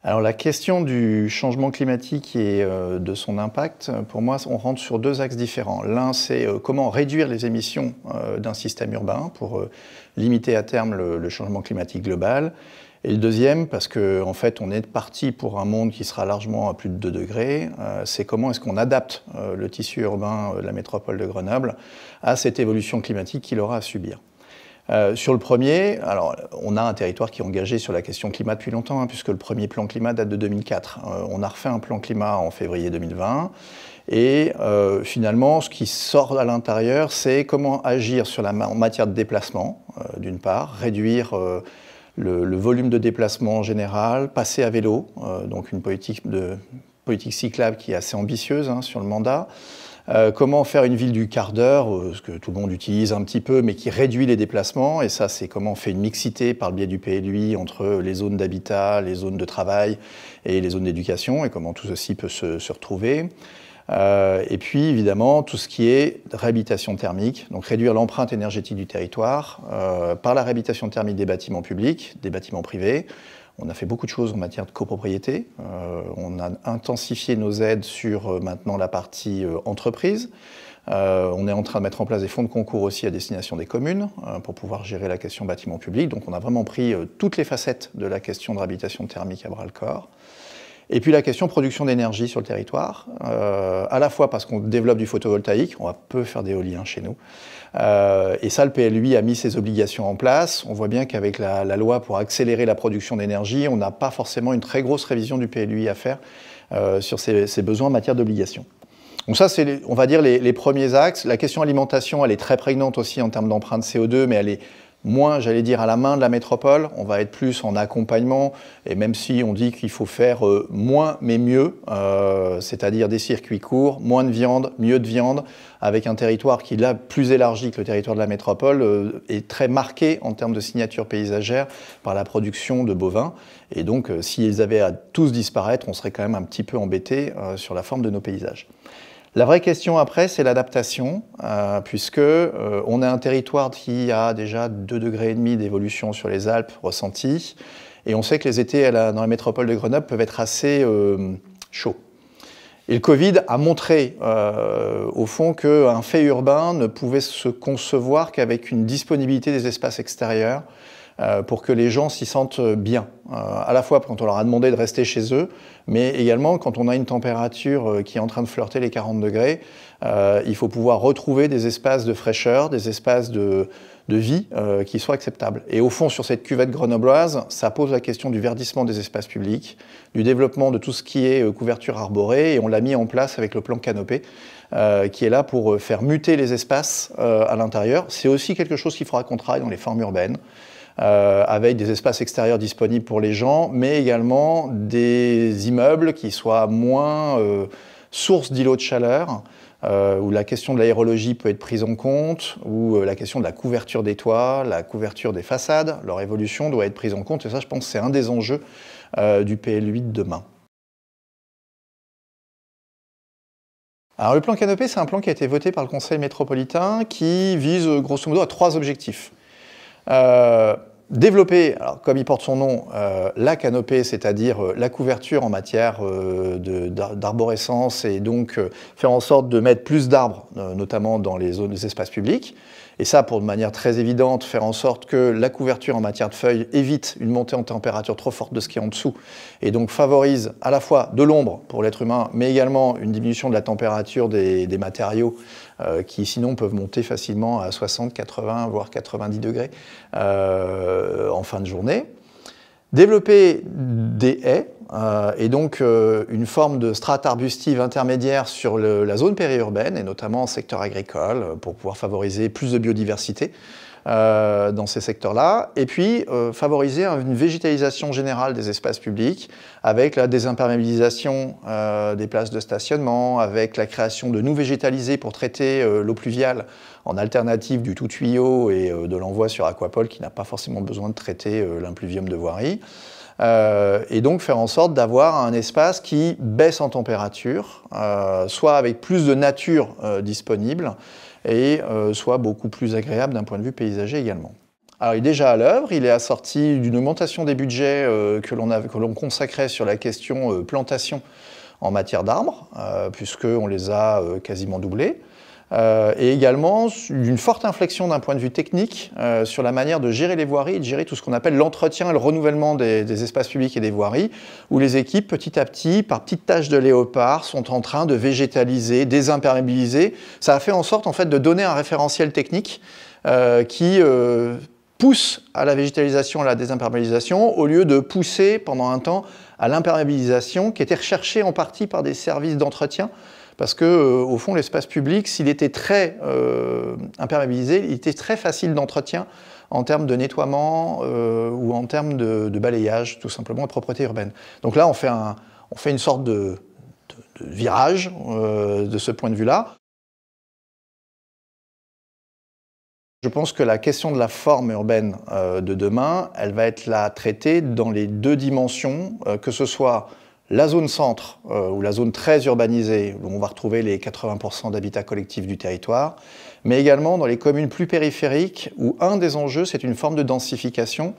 Alors la question du changement climatique et de son impact, pour moi, on rentre sur deux axes différents. L'un, c'est comment réduire les émissions d'un système urbain pour limiter à terme le changement climatique global. Et le deuxième, parce qu'en fait, on est parti pour un monde qui sera largement à plus de 2 degrés, c'est comment est-ce qu'on adapte le tissu urbain de la métropole de Grenoble à cette évolution climatique qu'il aura à subir. Sur le premier, alors, on a un territoire qui est engagé sur la question climat depuis longtemps, puisque le premier plan climat date de 2004. On a refait un plan climat en février 2020. Et finalement, ce qui sort à l'intérieur, c'est comment agir en matière de déplacement, d'une part, réduire le volume de déplacement en général, passer à vélo, donc une politique cyclable qui est assez ambitieuse sur le mandat. Comment faire une ville du quart d'heure, ce que tout le monde utilise un petit peu, mais qui réduit les déplacements. Et ça, c'est comment on fait une mixité par le biais du PLUI entre les zones d'habitat, les zones de travail et les zones d'éducation, et comment tout ceci peut se retrouver. Et puis, évidemment, tout ce qui est réhabilitation thermique, donc réduire l'empreinte énergétique du territoire par la réhabilitation thermique des bâtiments publics, des bâtiments privés. On a fait beaucoup de choses en matière de copropriété. On a intensifié nos aides sur maintenant la partie entreprise. On est en train de mettre en place des fonds de concours aussi à destination des communes pour pouvoir gérer la question bâtiments publics. Donc on a vraiment pris toutes les facettes de la question de réhabilitation thermique à bras-le-corps. Et puis la question production d'énergie sur le territoire, à la fois parce qu'on développe du photovoltaïque, on va peu faire d'éolien chez nous, et ça le PLUI a mis ses obligations en place. On voit bien qu'avec la loi pour accélérer la production d'énergie, on n'a pas forcément une très grosse révision du PLUI à faire sur ses besoins en matière d'obligations. Donc ça, c'est, on va dire, les premiers axes. La question alimentation, elle est très prégnante aussi en termes d'empreinte CO2, mais elle est moins, j'allais dire, à la main de la métropole. On va être plus en accompagnement, et même si on dit qu'il faut faire moins mais mieux, c'est-à-dire des circuits courts, moins de viande, mieux de viande, avec un territoire qui, là, plus élargi que le territoire de la métropole, est très marqué en termes de signature paysagère par la production de bovins. Et donc, s'ils avaient à tous disparaître, on serait quand même un petit peu embêté sur la forme de nos paysages. La vraie question après, c'est l'adaptation, puisque on a un territoire qui a déjà 2,5 degrés d'évolution sur les Alpes ressentis, et on sait que les étés dans la métropole de Grenoble peuvent être assez chauds. Et le Covid a montré, au fond, qu'un fait urbain ne pouvait se concevoir qu'avec une disponibilité des espaces extérieurs pour que les gens s'y sentent bien, à la fois quand on leur a demandé de rester chez eux, mais également quand on a une température qui est en train de flirter les 40 degrés, il faut pouvoir retrouver des espaces de fraîcheur, des espaces de vie qui soient acceptables. Et au fond, sur cette cuvette grenobloise, ça pose la question du verdissement des espaces publics, du développement de tout ce qui est couverture arborée, et on l'a mis en place avec le plan Canopé, qui est là pour faire muter les espaces à l'intérieur. C'est aussi quelque chose qu'il faudra qu'on travaille dans les formes urbaines, avec des espaces extérieurs disponibles pour les gens, mais également des immeubles qui soient moins source d'îlots de chaleur, où la question de l'aérologie peut être prise en compte, où la question de la couverture des toits, la couverture des façades, leur évolution doit être prise en compte. Et ça, je pense que c'est un des enjeux du PLUI de demain. Alors le plan Canopé, c'est un plan qui a été voté par le Conseil métropolitain qui vise grosso modo à 3 objectifs. Développer, alors, comme il porte son nom, la canopée, c'est-à-dire la couverture en matière d'arborescence, et donc faire en sorte de mettre plus d'arbres, notamment dans les espaces publics. Et ça, pour de manière très évidente, faire en sorte que la couverture en matière de feuilles évite une montée en température trop forte de ce qui est en dessous, et donc favorise à la fois de l'ombre pour l'être humain, mais également une diminution de la température des matériaux qui sinon peuvent monter facilement à 60, 80, voire 90 degrés en fin de journée. Développer des haies, et donc une forme de strate arbustive intermédiaire sur la zone périurbaine, et notamment en secteur agricole, pour pouvoir favoriser plus de biodiversité dans ces secteurs-là, et puis favoriser une végétalisation générale des espaces publics, avec la désimperméabilisation des places de stationnement, avec la création de nous végétalisés pour traiter l'eau pluviale en alternative du tout tuyau et de l'envoi sur Aquapol, qui n'a pas forcément besoin de traiter l'impluvium de voirie. Et donc faire en sorte d'avoir un espace qui baisse en température, soit avec plus de nature disponible, et soit beaucoup plus agréable d'un point de vue paysager également. Alors, il est déjà à l'œuvre, il est assorti d'une augmentation des budgets que l'on consacrait sur la question plantation en matière d'arbres, puisqu'on les a quasiment doublés. Et également d'une forte inflexion d'un point de vue technique sur la manière de gérer les voiries et de gérer tout ce qu'on appelle l'entretien et le renouvellement des espaces publics et des voiries, où les équipes, petit à petit, par petites taches de léopard, sont en train de végétaliser, désimperméabiliser. Ça a fait en sorte, en fait, de donner un référentiel technique qui pousse à la végétalisation et à la désimperméabilisation, au lieu de pousser pendant un temps à l'imperméabilisation, qui était recherchée en partie par des services d'entretien, parce que, au fond, l'espace public, s'il était très imperméabilisé, il était très facile d'entretien en termes de nettoiement ou en termes de balayage, tout simplement, et propreté urbaine. Donc là, on fait une sorte de virage de ce point de vue-là. Je pense que la question de la forme urbaine de demain, elle va être là traitée dans les deux dimensions, que ce soit la zone centre, ou la zone très urbanisée, où on va retrouver les 80% d'habitat collectif du territoire, mais également dans les communes plus périphériques, où un des enjeux, c'est une forme de densification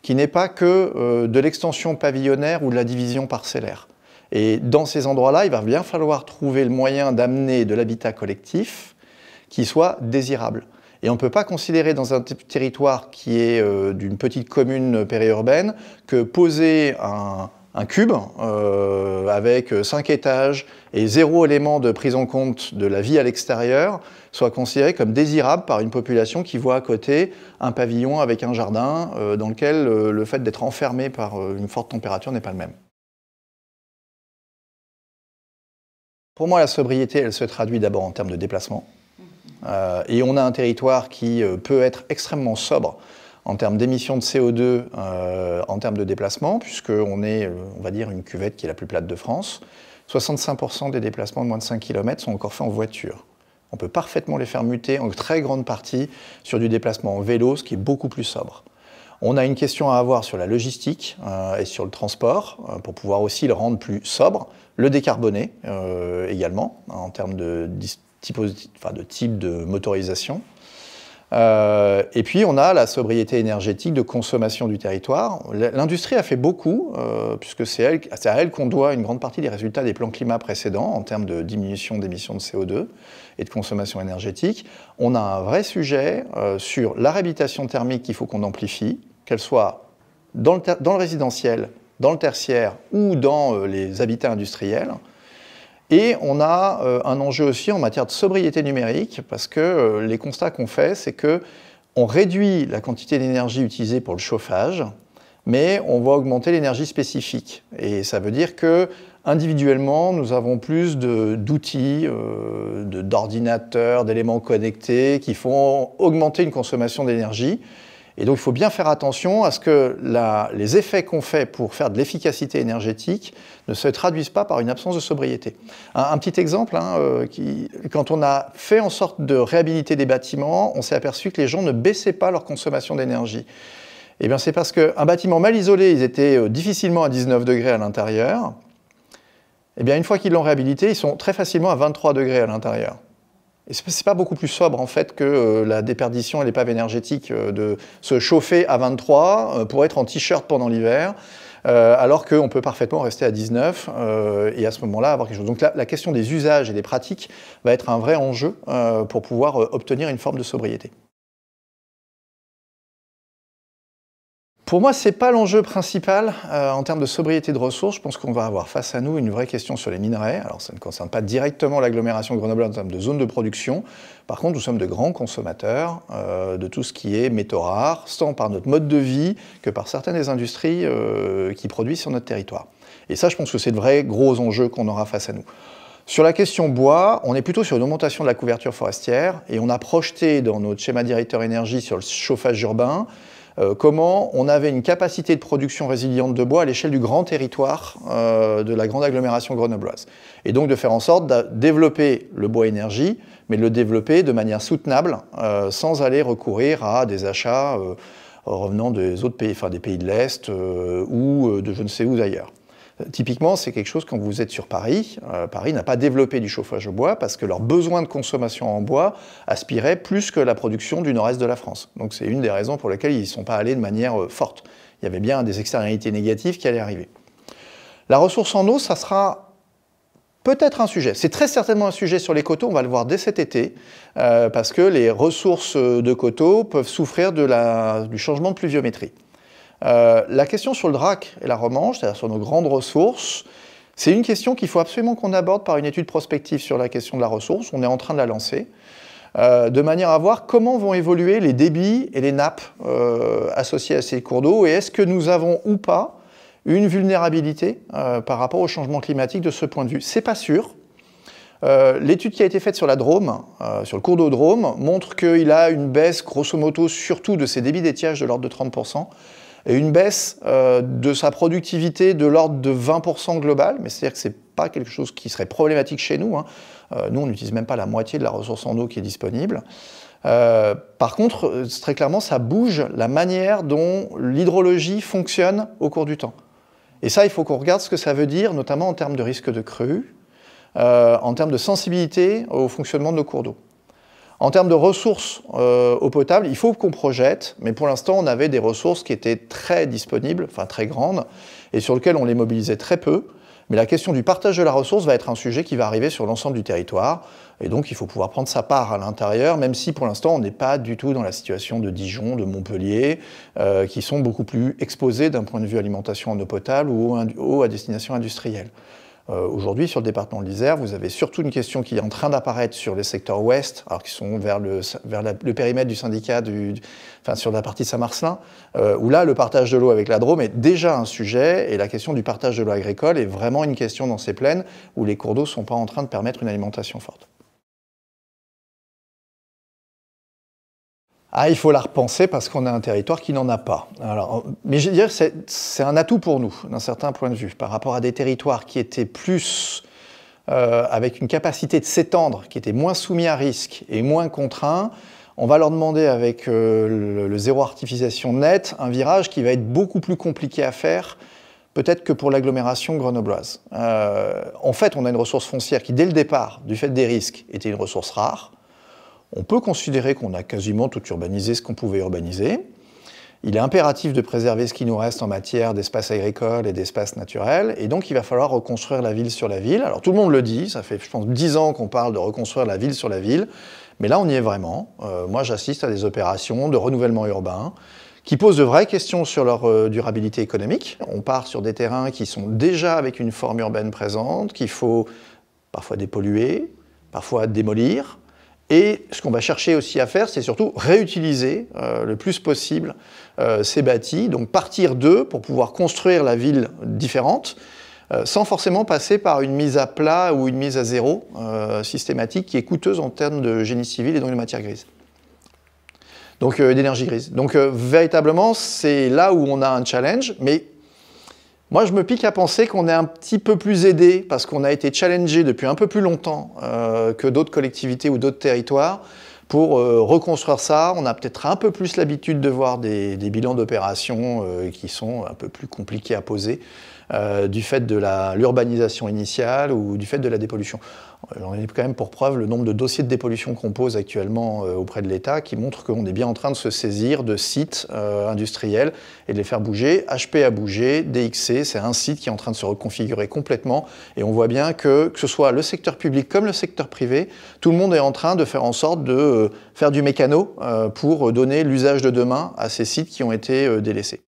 qui n'est pas que de l'extension pavillonnaire ou de la division parcellaire. Et dans ces endroits-là, il va bien falloir trouver le moyen d'amener de l'habitat collectif qui soit désirable. Et on ne peut pas considérer dans un territoire qui est d'une petite commune périurbaine que poser un cube avec 5 étages et 0 élément de prise en compte de la vie à l'extérieur soit considéré comme désirable par une population qui voit à côté un pavillon avec un jardin dans lequel le fait d'être enfermé par une forte température n'est pas le même. Pour moi, la sobriété, elle se traduit d'abord en termes de déplacement. Et on a un territoire qui peut être extrêmement sobre en termes d'émissions de CO2, en termes de déplacement, puisqu'on est, on va dire, une cuvette qui est la plus plate de France. 65% des déplacements de moins de 5 km sont encore faits en voiture. On peut parfaitement les faire muter en très grande partie sur du déplacement en vélo, ce qui est beaucoup plus sobre. On a une question à avoir sur la logistique et sur le transport, pour pouvoir aussi le rendre plus sobre, le décarboner également, en termes de type de motorisation. Et puis on a la sobriété énergétique de consommation du territoire. L'industrie a fait beaucoup, puisque c'est à elle qu'on doit une grande partie des résultats des plans climat précédents en termes de diminution d'émissions de CO2 et de consommation énergétique. On a un vrai sujet sur la réhabilitation thermique qu'il faut qu'on amplifie, qu'elle soit dans le résidentiel, dans le tertiaire ou dans les habitats industriels. Et on a un enjeu aussi en matière de sobriété numérique, parce que les constats qu'on fait, c'est qu'on réduit la quantité d'énergie utilisée pour le chauffage, mais on va augmenter l'énergie spécifique. Et ça veut dire que individuellement, nous avons plus d'outils, d'ordinateurs, d'éléments connectés qui font augmenter une consommation d'énergie. Et donc, il faut bien faire attention à ce que les effets qu'on fait pour faire de l'efficacité énergétique ne se traduisent pas par une absence de sobriété. Un petit exemple, quand on a fait en sorte de réhabiliter des bâtiments, on s'est aperçu que les gens ne baissaient pas leur consommation d'énergie. Eh bien, c'est parce qu'un bâtiment mal isolé, ils étaient difficilement à 19 degrés à l'intérieur. Eh bien, une fois qu'ils l'ont réhabilité, ils sont très facilement à 23 degrés à l'intérieur. Et ce n'est pas beaucoup plus sobre en fait que la déperdition et l'épave énergétique de se chauffer à 23 pour être en t-shirt pendant l'hiver, alors qu'on peut parfaitement rester à 19 et à ce moment-là avoir quelque chose. Donc la question des usages et des pratiques va être un vrai enjeu pour pouvoir obtenir une forme de sobriété. Pour moi, ce n'est pas l'enjeu principal en termes de sobriété de ressources. Je pense qu'on va avoir face à nous une vraie question sur les minerais. Alors, ça ne concerne pas directement l'agglomération grenobloise en termes de zone de production. Par contre, nous sommes de grands consommateurs de tout ce qui est métaux rares, tant par notre mode de vie que par certaines des industries qui produisent sur notre territoire. Et ça, je pense que c'est de vrais gros enjeux qu'on aura face à nous. Sur la question bois, on est plutôt sur une augmentation de la couverture forestière et on a projeté dans notre schéma directeur énergie sur le chauffage urbain comment on avait une capacité de production résiliente de bois à l'échelle du grand territoire de la grande agglomération grenobloise. Et donc de faire en sorte de développer le bois énergie, mais de le développer de manière soutenable, sans aller recourir à des achats revenant des autres pays, enfin des pays de l'Est ou de je ne sais où d'ailleurs. Typiquement, c'est quelque chose quand vous êtes sur Paris. Paris n'a pas développé du chauffage au bois parce que leurs besoins de consommation en bois aspiraient plus que la production du nord-est de la France. Donc c'est une des raisons pour lesquelles ils ne sont pas allés de manière forte. Il y avait bien des externalités négatives qui allaient arriver. La ressource en eau, ça sera peut-être un sujet. C'est très certainement un sujet sur les coteaux, on va le voir dès cet été, parce que les ressources de coteaux peuvent souffrir du changement de pluviométrie. La question sur le Drac et la Romanche, c'est-à-dire sur nos grandes ressources, c'est une question qu'il faut absolument qu'on aborde par une étude prospective sur la question de la ressource. On est en train de la lancer, de manière à voir comment vont évoluer les débits et les nappes associées à ces cours d'eau, et est-ce que nous avons ou pas une vulnérabilité par rapport au changement climatique de ce point de vue. C'est pas sûr. L'étude qui a été faite sur la Drôme, sur le cours d'eau Drôme, montre qu'il a une baisse, grosso modo, surtout de ses débits d'étiage de l'ordre de 30%, et une baisse de sa productivité de l'ordre de 20% global, mais c'est-à-dire que ce n'est pas quelque chose qui serait problématique chez nous. Nous, on n'utilise même pas la moitié de la ressource en eau qui est disponible. Par contre, très clairement, ça bouge la manière dont l'hydrologie fonctionne au cours du temps. Et ça, il faut qu'on regarde ce que ça veut dire, notamment en termes de risque de crue, en termes de sensibilité au fonctionnement de nos cours d'eau. En termes de ressources eau potable, il faut qu'on projette, mais pour l'instant, on avait des ressources qui étaient très disponibles, enfin très grandes, et sur lesquelles on les mobilisait très peu. Mais la question du partage de la ressource va être un sujet qui va arriver sur l'ensemble du territoire, et donc il faut pouvoir prendre sa part à l'intérieur, même si pour l'instant, on n'est pas du tout dans la situation de Dijon, de Montpellier, qui sont beaucoup plus exposés d'un point de vue alimentation en eau potable ou eau à destination industrielle. Aujourd'hui, sur le département de l'Isère, vous avez surtout une question qui est en train d'apparaître sur les secteurs ouest, alors qui sont vers le périmètre du syndicat, enfin sur la partie Saint-Marcelin, où là, le partage de l'eau avec la Drôme est déjà un sujet, et la question du partage de l'eau agricole est vraiment une question dans ces plaines où les cours d'eau ne sont pas en train de permettre une alimentation forte. Ah, il faut la repenser parce qu'on a un territoire qui n'en a pas. Alors, mais je veux dire, c'est un atout pour nous, d'un certain point de vue, par rapport à des territoires qui étaient plus avec une capacité de s'étendre, qui étaient moins soumis à risque et moins contraints. On va leur demander avec le zéro artificialisation nette un virage qui va être beaucoup plus compliqué à faire, peut-être que pour l'agglomération grenobloise. En fait, on a une ressource foncière qui, dès le départ, du fait des risques, était une ressource rare. On peut considérer qu'on a quasiment tout urbanisé ce qu'on pouvait urbaniser. Il est impératif de préserver ce qui nous reste en matière d'espace agricole et d'espace naturel, et donc il va falloir reconstruire la ville sur la ville. Alors tout le monde le dit, ça fait je pense 10 ans qu'on parle de reconstruire la ville sur la ville, mais là on y est vraiment. Moi j'assiste à des opérations de renouvellement urbain qui posent de vraies questions sur leur durabilité économique. On part sur des terrains qui sont déjà avec une forme urbaine présente, qu'il faut parfois dépolluer, parfois démolir. Et ce qu'on va chercher aussi à faire, c'est surtout réutiliser le plus possible ces bâtis, donc partir d'eux pour pouvoir construire la ville différente, sans forcément passer par une mise à plat ou une mise à zéro systématique qui est coûteuse en termes de génie civil et donc de matière grise. Donc d'énergie grise. Donc véritablement, c'est là où on a un challenge, mais moi, je me pique à penser qu'on est un petit peu plus aidé parce qu'on a été challengé depuis un peu plus longtemps que d'autres collectivités ou d'autres territoires pour reconstruire ça. On a peut-être un peu plus l'habitude de voir des bilans d'opérations qui sont un peu plus compliqués à poser du fait de l'urbanisation initiale ou du fait de la dépollution. J'en ai quand même pour preuve le nombre de dossiers de dépollution qu'on pose actuellement auprès de l'État qui montrent qu'on est bien en train de se saisir de sites industriels et de les faire bouger. HP a bougé, DXC, c'est un site qui est en train de se reconfigurer complètement et on voit bien que ce soit le secteur public comme le secteur privé, tout le monde est en train de faire en sorte de faire du mécano pour donner l'usage de demain à ces sites qui ont été délaissés.